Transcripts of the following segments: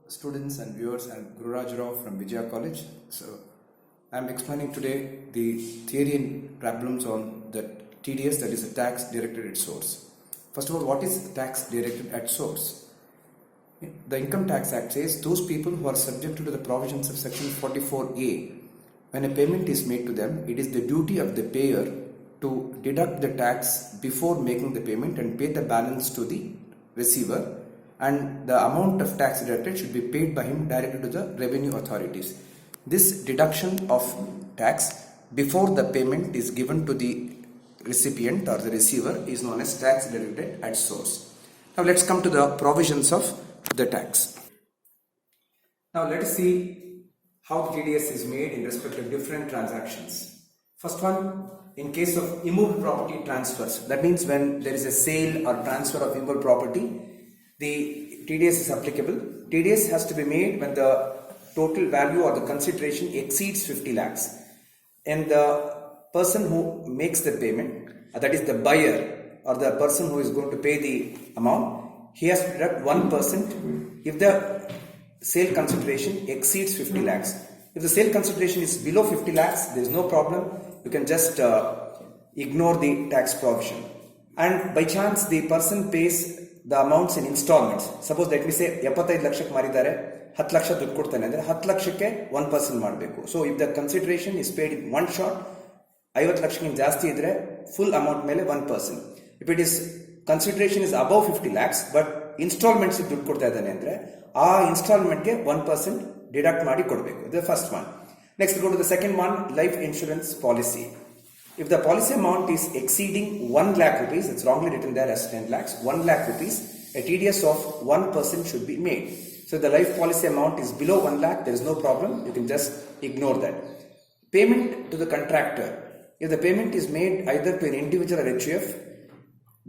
students and viewers. I'm Gururaj Rao from Vijaya College. So I'm explaining today the theory and problems on the TDS, that is a tax directed at source. First of all, what is tax directed at source? The Income Tax Act says those people who are subject to the provisions of section 44A, when a payment is made to them, it is the duty of the payer to deduct the tax before making the payment and pay the balance to the receiver, and the amount of tax deducted should be paid by him directly to the revenue authorities. This deduction of tax before the payment is given to the recipient or the receiver is known as tax deducted at source. Now let's come to the provisions of the tax. Now let us see how the TDS is made in respect of different transactions. First one, in case of immovable property transfers, that means when there is a sale or transfer of immovable property, the TDS is applicable. TDS has to be made when the total value or the consideration exceeds 50 lakhs, and the person who makes the payment, that is the buyer or the person who is going to pay the amount, he has to deduct 1% if the sale consideration exceeds 50 lakhs. If the sale consideration is below 50 lakhs, there is no problem. You can just ignore the tax provision. And by chance, the person pays the amounts in installments. Suppose let me say 75 ಲಕ್ಷಕ್ಕೆ ಮಾರಿದ್ದಾರೆ, 10 ಲಕ್ಷ ದುಡ್ಡು ಕೊಡ್ತಾನೆ ಅಂದರೆ 10 ಲಕ್ಷಕ್ಕೆ 1% ಮಾಡಬೇಕು. So if the consideration is paid in one shot, 50 ಲಕ್ಷಕ್ಕಿಂತ ಜಾಸ್ತಿ ಇದ್ರೆ full amount ಮೇಲೆ 1%. If it is consideration is above 50 lakhs but instalments ದುಡ್ಡು ಕೊಡ್ತಾ ಇದ್ದಾನೆ ಅಂದ್ರೆ ಆ ಇನ್ಸ್ಟಾಲ್ಮೆಂಟ್ಗೆ 1% ಡಿಡಕ್ಟ್ ಮಾಡಿ ಕೊಡಬೇಕು. The first one. Next go to the second one, life insurance policy. If the policy amount is exceeding 1 lakh rupees, it's wrongly written there as 10 lakhs, 1 lakh rupees, a TDS of 1% should be made. So if the life policy amount is below 1 lakh, there is no problem. You can just ignore that. Payment to the contractor. If the payment is made either to an individual or HUF,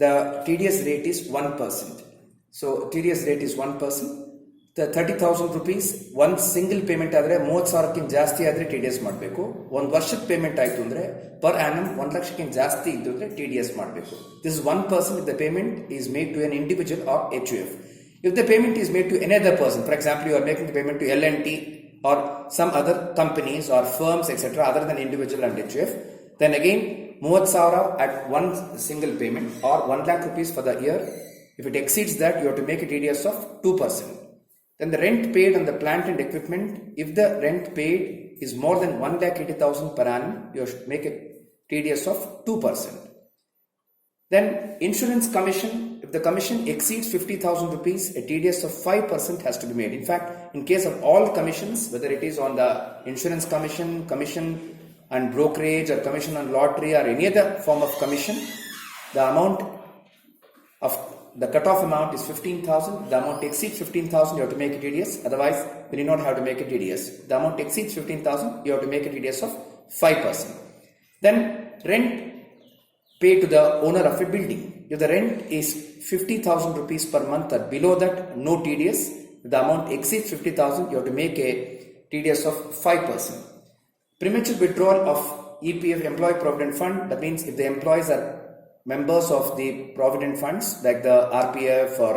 the TDS rate is 1%. So TDS rate is 1%. The 30,000 rupees one single payment ಆದರೆ 30,000ಕ್ಕಿಂತ ಜಾಸ್ತಿ ಆದರೆ TDS ಮಾಡಬೇಕು. ಒಂದು ವರ್ಷದ payment ಆಯಿತು ಅಂದರೆ per annum 1 ಲಕ್ಷಕ್ಕಿಂತ ಜಾಸ್ತಿ ಇದ್ದು ಅಂದರೆ TDS ಮಾಡಬೇಕು. This is 1% if the payment is made to an individual or HUF. If the payment is made to any other person, for example, you are making the payment to L&T or some other companies or firms, etc., other than individual and HUF, then again 30,000 at one single payment or 1 lakh rupees for the year. If it exceeds that, you have to make a TDS of 2%. Then the rent paid on the plant and equipment, if the rent paid is more than 1,80,000 per annum, you should make a TDS of 2%. Then insurance commission, if the commission exceeds 50,000 rupees, a TDS of 5% has to be made. In fact, in case of all commissions, whether it is on the insurance commission, commission and brokerage, or commission on lottery, or any other form of commission, the amount of the cutoff amount is 15,000. The amount exceeds 15,000, you have to make a TDS. Otherwise, you do not have to make a TDS. The amount exceeds 15,000, you have to make a TDS of 5%. Then rent paid to the owner of a building. If the rent is 50,000 rupees per month or below that, no TDS. If the amount exceeds 50,000, you have to make a TDS of 5%. Premature withdrawal of EPF, Employee Provident Fund. That means if the employees are members of the provident funds like the RPF or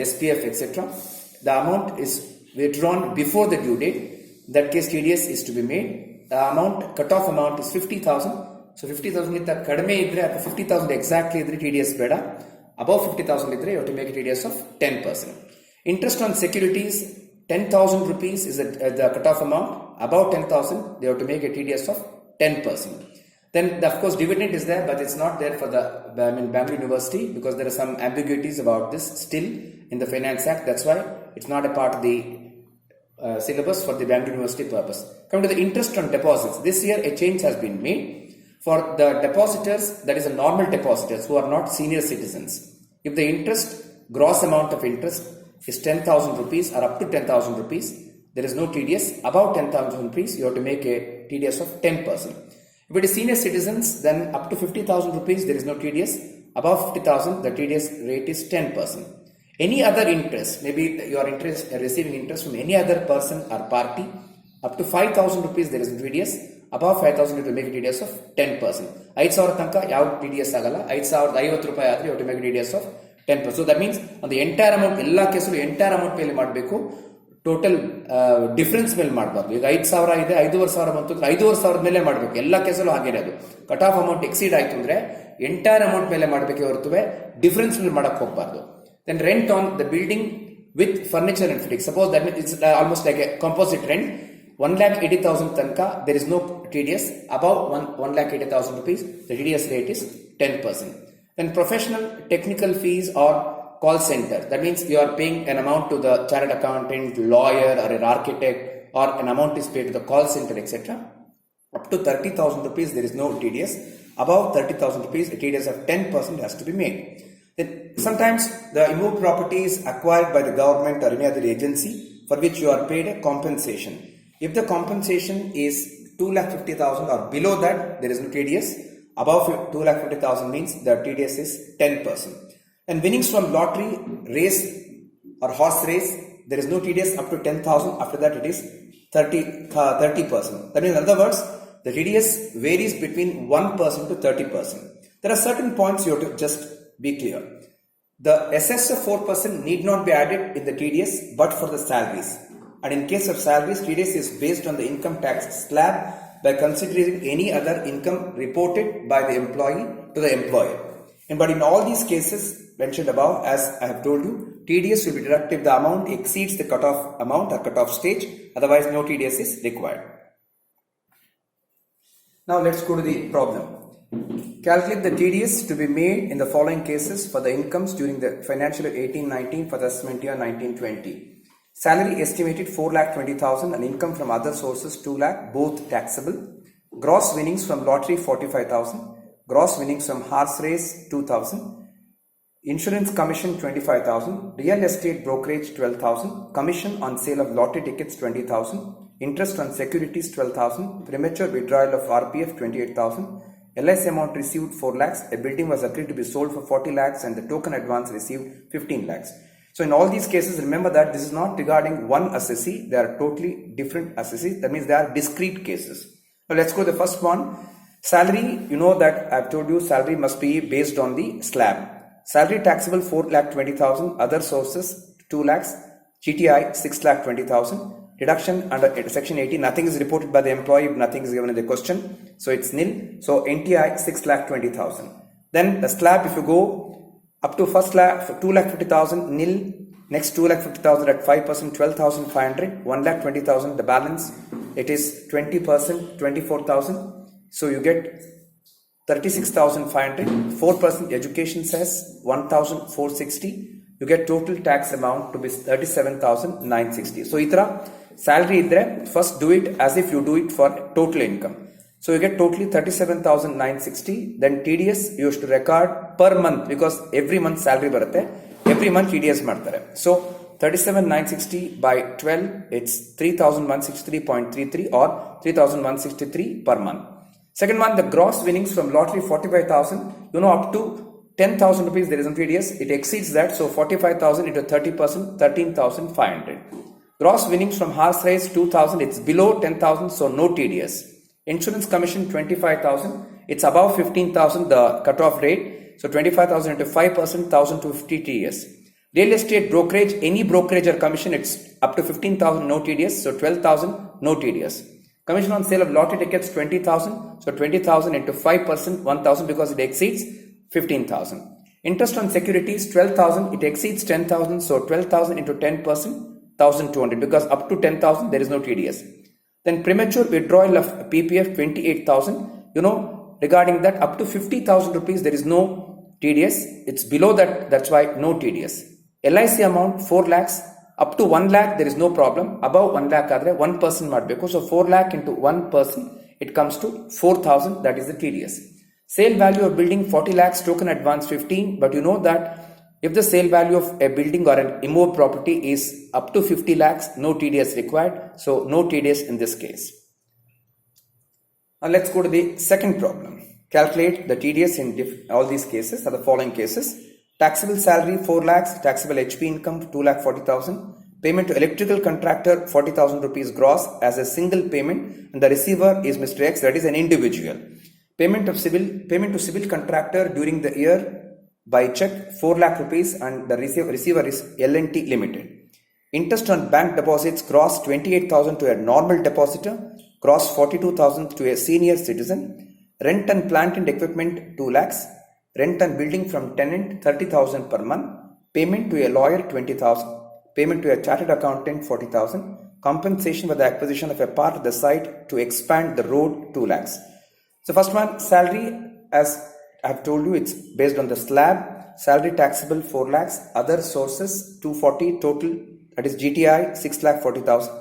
SPF, etc., the amount is withdrawn before the due date. In that case, TDS is to be made. The amount, cutoff amount is 50,000. So 50,000 ಗಿಂತ ಕಡಿಮೆ ಇದ್ರೆ ಅಥವಾ 50,000 exactly ಇದ್ರೆ TDS ಬೇಡ. Above 50,000 ಇದ್ರೆ you have to make a TDS of 10%. Interest on securities, 10,000 rupees is the cutoff amount. Above 10,000, they have to make a TDS of 10%. Then, of course, dividend is there, but it's not there for the Bangalore University because there are some ambiguities about this still in the Finance Act. That's why it's not a part of the syllabus for the Bangalore University purpose. Coming to the interest on deposits, this year a change has been made for the depositors, that is a normal depositors who are not senior citizens. If the interest, gross amount of interest is 10,000 rupees or up to 10,000 rupees, there is no TDS. Above 10,000 rupees, you have to make a TDS of 10%. If it is senior citizens, then up to 50,000 rupees, there is no TDS. Above 50,000, the TDS rate is 10%. Any other interest, maybe you are receiving interest from any other person or party, up to 5,000 rupees, there is no TDS. Above 5,000, you have to make a TDS of 10%. 5,000 ತನಕ ಯಾವ TDS ಆಗಲ್ಲ. 5,050 ರೂಪಾಯಿ ಆದರೆ you have to make a TDS of 10%. So that means on the entire amount, ಎಲ್ಲ ಕೇಸಲ್ಲೂ entire amount pay ಮಾಡಬೇಕು, total difference ಮೇಲೆ ಮಾಡಬಾರ್ದು. ಈಗ 5,000 ಇದೆ, 5,500 ಬಂತು, 5,500 ಮೇಲೆ ಮಾಡಬೇಕು. ಎಲ್ಲ ಕೇಸಲ್ಲೂ ಹಾಗೇನೆ, ಅದು ಕಟ್ ಆಫ್ ಅಮೌಂಟ್ ಎಕ್ಸೀಡ್ ಆಯ್ತು ಅಂದ್ರೆ ಎಂಟೈರ್ ಅಮೌಂಟ್ ಮೇಲೆ ಮಾಡಬೇಕೆ ಹೊರತು ಡಿಫರೆನ್ಸ್ ಮೇಲೆ ಮಾಡಕ್ ಹೋಗಬಾರ್ದು. Then rent on the building with furniture and fittings. Suppose that means it's almost like a composite rent. 1,80,000 tanka, there is no TDS. Above 1,80,000 rupees, the TDS rate is 10%. Then professional technical fees or call center. That means you are paying an amount to the chartered accountant, lawyer or an architect, or an amount is paid to the call center, etc. Up to 30,000 rupees, there is no TDS. Above 30,000 rupees, a TDS of 10% has to be made. Then sometimes the immoved property is acquired by the government or any other agency for which you are paid a compensation. If the compensation is 2,50,000 or below that, there is no TDS. Above 2,50,000 means the TDS is 10%. And winnings from lottery, race or horse race, there is no TDS up to 10,000. After that, it is 30%. That means, in other words, the TDS varies between 1% to 30%. There are certain points you have to just be clear. The SS of 4% need not be added in the TDS but for the salaries. And in case of salaries, TDS is based on the income tax slab by considering any other income reported by the employee to the employer. But in all these cases mentioned above, as I have told you, TDS will be deducted if the amount exceeds the cutoff amount or cutoff stage. Otherwise, no TDS is required. Now let's go to the problem. Calculate the TDS to be made in the following cases for the incomes during the financial year 18-19 for the assessment year 19-20. Salary estimated 4,20,000 and income from other sources 2 lakh, both taxable. Gross winnings from lottery 45,000. Gross winnings from horse race 2,000. Insurance commission 25,000. Real estate brokerage 12,000. Commission on sale of lottery tickets 20,000. Interest on securities 12,000. Premature withdrawal of RPF 28,000. LIC amount received 4 lakhs, a building was agreed to be sold for 40 lakhs and the token advance received 15 lakhs. So in all these cases, remember that this is not regarding one assessee, they are totally different assessees. That means they are discrete cases. Now let's go to the first one. Salary, you know that I have told you salary must be based on the slab. Salary taxable 4,20,000, other sources 2 lakhs, GTI 6,20,000. Deduction under section 80, nothing is reported by the employee, nothing is given in the question, so it's nil. So NTI 6,20,000. Then the slab, if you go up to first slab 2,50,000 nil, next 2,50,000 at 5%, 12,500, 1,20,000 the balance, it is 20%, 24,000. So you get 36,500. 4% education says 1,460. You get total tax amount to be 37,960. So itra salary idre, first do it as if you do it for total income. So you get totally 37,960. Then TDS you have to record per month because every month salary barutte, every month TDS ಮಾಡ್ತಾರೆ. So 37,960 by 12, it's 3,163.33 or 3,163 per month. Second one, the gross winnings from lottery 45,000. You know, up to 10,000 rupees there is no TDS. It exceeds that, so 45,000 into 30%, 13,500. Gross winnings from horse race 2,000. It's below 10,000, so no TDS. Insurance commission 25,000. It's above 15,000 the cutoff rate, so 25,000 into 5%, 1,250 TDS. Real estate brokerage, any brokerage or commission, it's up to 15,000 no TDS, so 12,000 no TDS. Commission on sale of lottery tickets 20,000, so 20,000 into 5%, 1,000 because it exceeds 15,000. Interest on securities 12,000, it exceeds 10,000, so 12,000 into 10%, 1,200 because up to 10,000 there is no TDS. Then premature withdrawal of PPF 28,000. You know, regarding that up to 50,000 rupees there is no TDS. It's below that, that's why no TDS. LIC amount 4 lakhs. Up to 1 lakh there is no problem. Above 1 lakh adre 1% ಮಾಡಬೇಕು. So 4 lakh into 1%, it comes to 4,000, that is the TDS. Sale value of building 40 lakhs, token advance 15, but you know that if the sale value of a building or an immovable property is up to 50 lakhs, no TDS required, so no TDS in this case. Now let's go to the second problem. Calculate the TDS in all these cases are the following cases. Taxable salary 4 lakhs, taxable HP income 2,40,000, payment to electrical contractor 40,000 rupees gross as a single payment, and the receiver is Mr. X, that is an individual. Payment to civil contractor during the year by check 4 lakh rupees and the receiver is L&T Limited. Interest on bank deposits gross 28,000 to a normal depositor, gross 42,000 to a senior citizen, rent and plant and equipment 2 lakhs, rent and building from tenant 30,000 per month, payment to a lawyer 20,000, payment to a chartered accountant 40,000, compensation for the acquisition of a part of the site to expand the road 2 lakhs. So first one, salary, as I have told you, it's based on the slab, salary taxable 4 lakhs, other sources 240 total, that is GTI 6 lakh 40,000.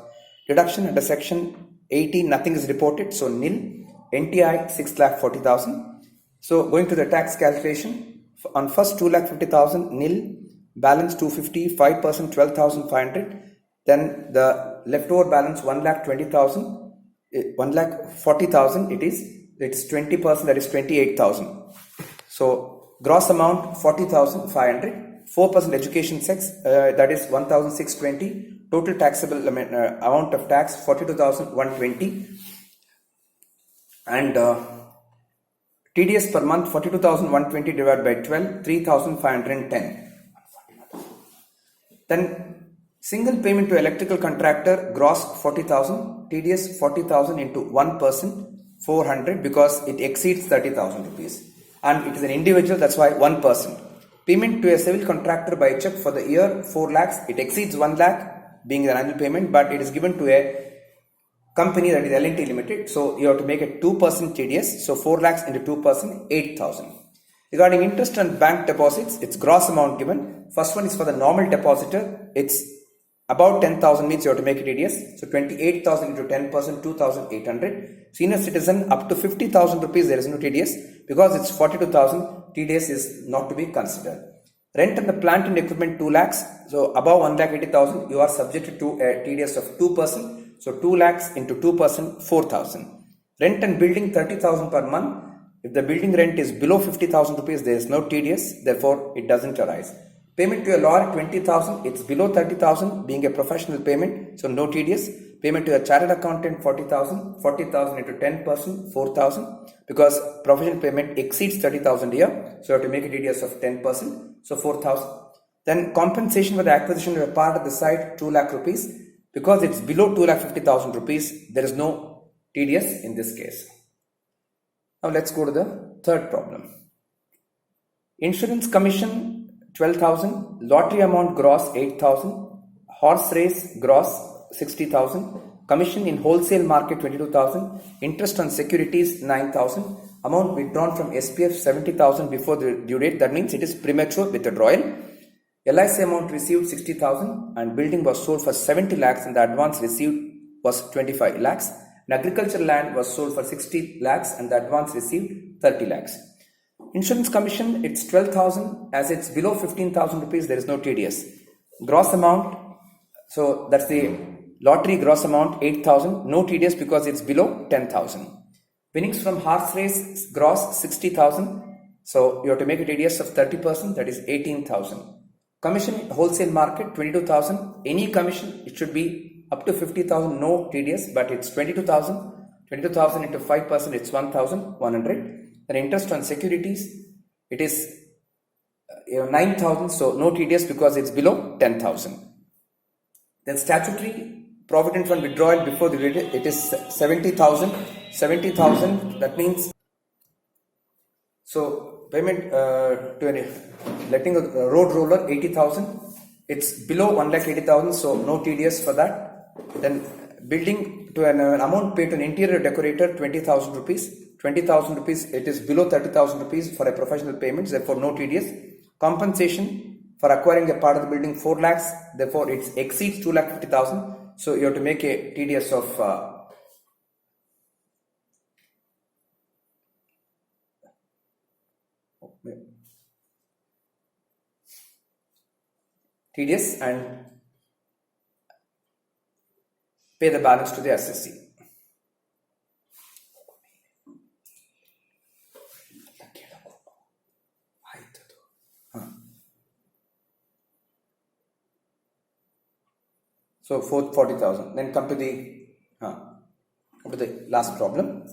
Deduction under section 18, nothing is reported, so nil. NTI 6 lakh 40,000. So going to the tax calculation, on first 2 lakh 50,000 nil, balance 250, 5% 12,500. Then the leftover balance 1 lakh 20,000, 1 lakh 40,000 it's 20%, that is 28,000. So gross amount 40,500. 4% education tax, that is 1,620. Total taxable amount of tax 42,120. And TDS per month 42,120 divided by 12, 3,510. Then single payment to electrical contractor gross 40,000, TDS 40,000 into 1%, 400, because it exceeds 30,000 rupees. And it is an individual, that's why 1%. Payment to a civil contractor by check for the year 4 lakhs, it exceeds 1 lakh being the annual payment, but it is given to a company, that is L&T Limited. So you have to make a 2% TDS. So 4 lakhs into 2%, 8,000. Regarding interest on bank deposits, it's gross amount given. First one is for the normal depositor. It's about 10,000 means you have to make it TDS. So 28,000 into 10%, 2,800. Senior citizen up to 50,000 rupees, there is no TDS. Because it's 42,000, TDS is not to be considered. Rent and the plant and equipment 2 lakhs. So above 1 lakh 80,000, you are subjected to a TDS of 2%. So 2 lakhs into 2%, 4,000. Rent and building 30,000 per month. If the building rent is below 50,000 rupees, there is no TDS. Therefore, it doesn't arise. Payment to a lawyer 20,000. It's below 30,000 being a professional payment. So no TDS. Payment to a chartered accountant 40,000. 40,000 into 10%, 4,000. Because professional payment exceeds 30,000 a year. So you have to make a TDS of 10%. So 4,000. Then compensation for the acquisition of a part of the site 2 lakh rupees. Because it's below 2,50,000 rupees, there is no TDS in this case. Now let's go to the third problem. Insurance commission 12,000, lottery amount gross 8,000, horse race gross 60,000, commission in wholesale market 22,000, interest on securities 9,000, amount withdrawn from SPF 70,000 before the due date, that means it is premature withdrawal. LIC amount received 60,000 and building was sold for 70 lakhs and the advance received was 25 lakhs. And agricultural land was sold for 60 lakhs and the advance received 30 lakhs. Insurance commission, it's 12,000. As it's below 15,000 rupees, there is no TDS. Gross amount, so that's the lottery gross amount 8,000. No TDS because it's below 10,000. Winnings from horse race gross 60,000. So you have to make a TDS of 30%, that is 18,000. Commission wholesale market 22,000. Any commission, it should be up to 50,000, no TDS, but it's 22,000. 22,000 into 5%, it's 1,100. Then interest on securities, it is 9,000, so no TDS because it's below 10,000. Then statutory provident fund withdrawal before the date, it is 70,000. 70,000, that means, so payment to letting a road roller 80,000. It's below 1,80,000, so no TDS for that. Then building to an amount paid to an interior decorator 20,000 rupees. 20,000 rupees, it is below 30,000 rupees for a professional payment, therefore no TDS. Compensation for acquiring a part of the building 4 lakhs, therefore it exceeds 2,50,000. So you have to make a TDS of TDS and pay the balance to the SSC. So 40,000. Then come to the last problem.